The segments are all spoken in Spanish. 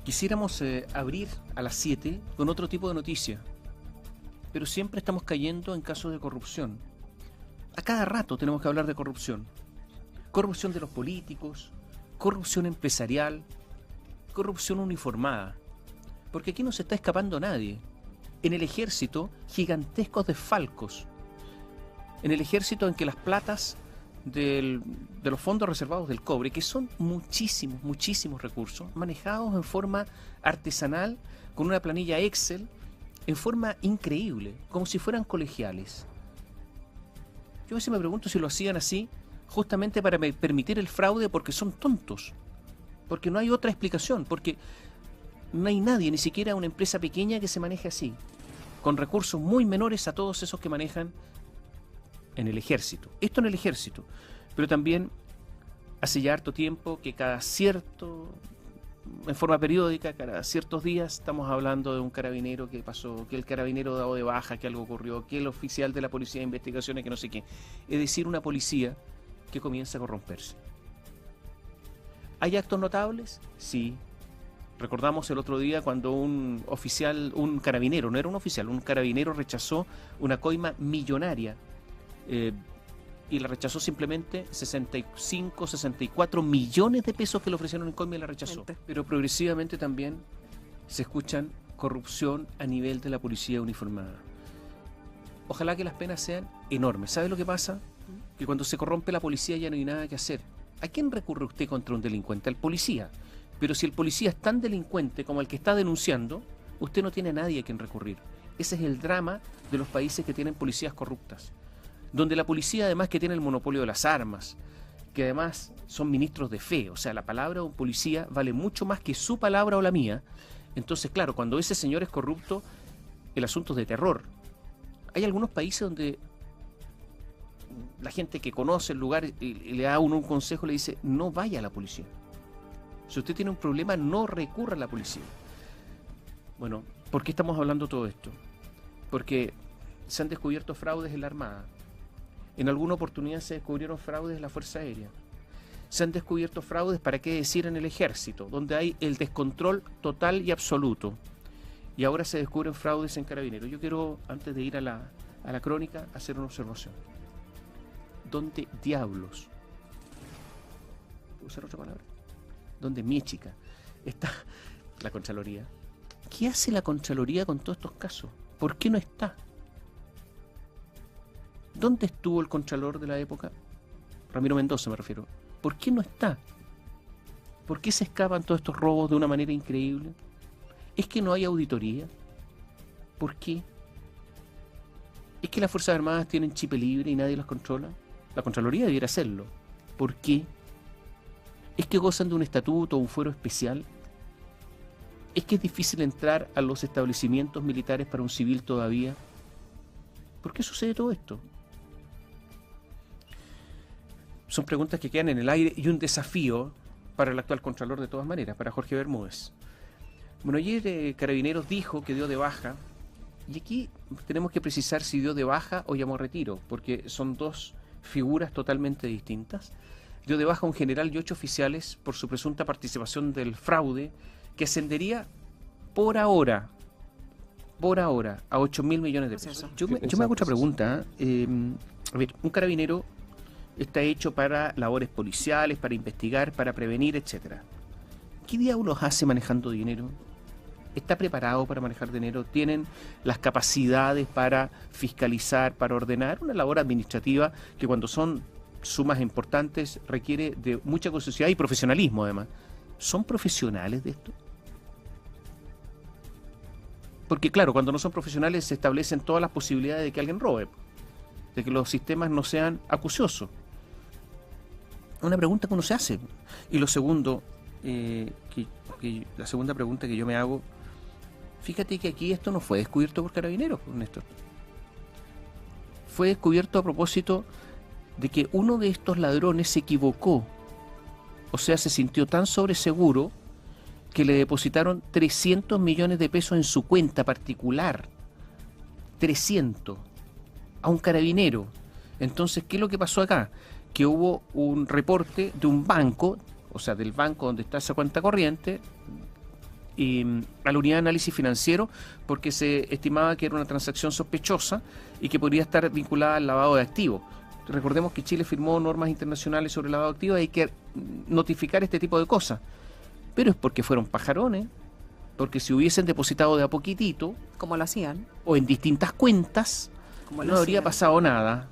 Quisiéramos abrir a las 7 con otro tipo de noticia, pero siempre estamos cayendo en casos de corrupción. A cada rato tenemos que hablar de corrupción. Corrupción de los políticos, corrupción empresarial, corrupción uniformada. Porque aquí no se está escapando nadie. En el ejército, gigantescos desfalcos. En el ejército en que las platas de los fondos reservados del cobre, que son muchísimos recursos, manejados en forma artesanal, con una planilla Excel, en forma increíble, como si fueran colegiales. Yo a veces me pregunto si lo hacían así justamente para permitir el fraude, porque son tontos, porque no hay otra explicación, porque no hay nadie, ni siquiera una empresa pequeña, que se maneje así, con recursos muy menores a todos esos que manejan en el ejército. Esto en el ejército, pero también hace ya harto tiempo que en forma periódica, cada ciertos días, estamos hablando de un carabinero que pasó, que el carabinero dado de baja, que algo ocurrió, que el oficial de la policía de investigaciones, que no sé qué. Es decir, una policía que comienza a corromperse. ¿Hay actos notables? Sí. Recordamos el otro día cuando un carabinero, no era un oficial, un carabinero rechazó una coima millonaria, y la rechazó simplemente 65, 64 millones de pesos que le ofrecieron en coima, y la rechazó. Pero progresivamente también se escuchan corrupción a nivel de la policía uniformada. Ojalá que las penas sean enormes. ¿Sabe lo que pasa? Que cuando se corrompe la policía ya no hay nada que hacer. ¿A quién recurre usted contra un delincuente? Al policía. Pero si el policía es tan delincuente como el que está denunciando, usted no tiene a nadie a quien recurrir. Ese es el drama de los países que tienen policías corruptas, donde la policía, además, que tiene el monopolio de las armas, que además son ministros de fe, o sea, la palabra de un policía vale mucho más que su palabra o la mía. Entonces, claro, cuando ese señor es corrupto, el asunto es de terror. Hay algunos países donde la gente que conoce el lugar y le da a uno un consejo, le dice: no vaya a la policía. Si usted tiene un problema, no recurra a la policía. Bueno, ¿por qué estamos hablando todo esto? Porque se han descubierto fraudes en la Armada. En alguna oportunidad se descubrieron fraudes en la Fuerza Aérea. Se han descubierto fraudes, para qué decir, en el Ejército, donde hay el descontrol total y absoluto. Y ahora se descubren fraudes en Carabineros. Yo quiero, antes de ir a la crónica, hacer una observación. ¿Dónde diablos? ¿Puedo usar otra palabra? ¿Dónde Miechica está la Contraloría? ¿Qué hace la Contraloría con todos estos casos? ¿Por qué no está? ¿Dónde estuvo el Contralor de la época? Ramiro Mendoza me refiero. ¿Por qué no está? ¿Por qué se escapan todos estos robos de una manera increíble? ¿Es que no hay auditoría? ¿Por qué? ¿Es que las Fuerzas Armadas tienen chip libre y nadie las controla? La Contraloría debiera hacerlo. ¿Por qué? ¿Es que gozan de un estatuto o un fuero especial? ¿Es que es difícil entrar a los establecimientos militares para un civil todavía? ¿Por qué sucede todo esto? Son preguntas que quedan en el aire y un desafío para el actual Contralor, de todas maneras, para Jorge Bermúdez. Bueno, ayer Carabineros dijo que dio de baja, y aquí tenemos que precisar si dio de baja o llamó retiro, porque son dos figuras totalmente distintas. Dio de baja a un general y 8 oficiales por su presunta participación del fraude, que ascendería por ahora a 8.000 millones de pesos. Yo me hago otra pregunta. A ver, un carabinero está hecho para labores policiales, para investigar, para prevenir, etcétera. ¿Qué diablos hace manejando dinero? ¿Está preparado para manejar dinero? ¿Tienen las capacidades para fiscalizar, para ordenar? Una labor administrativa que, cuando son sumas importantes, requiere de mucha curiosidad y profesionalismo, además. ¿Son profesionales de esto? Porque, claro, cuando no son profesionales se establecen todas las posibilidades de que alguien robe, de que los sistemas no sean acuciosos. Una pregunta que uno se hace. Y lo segundo, la segunda pregunta que yo me hago: fíjate que aquí esto no fue descubierto por Carabineros, Néstor. Fue descubierto a propósito de que uno de estos ladrones se equivocó. O sea, se sintió tan sobreseguro que le depositaron 300 millones de pesos en su cuenta particular. 300. A un carabinero. Entonces, ¿qué es lo que pasó acá? Que hubo un reporte de un banco, o sea, del banco donde está esa cuenta corriente, a la unidad de análisis financiero porque se estimaba que era una transacción sospechosa y que podría estar vinculada al lavado de activos. Recordemos que Chile firmó normas internacionales sobre el lavado de activos, hay que notificar este tipo de cosas. Pero es porque fueron pajarones, porque si hubiesen depositado de a poquitito, como lo hacían, o en distintas cuentas, no habría pasado nada.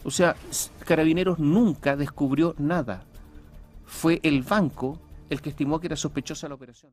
O sea, Carabineros nunca descubrió nada. Fue el banco el que estimó que era sospechosa la operación.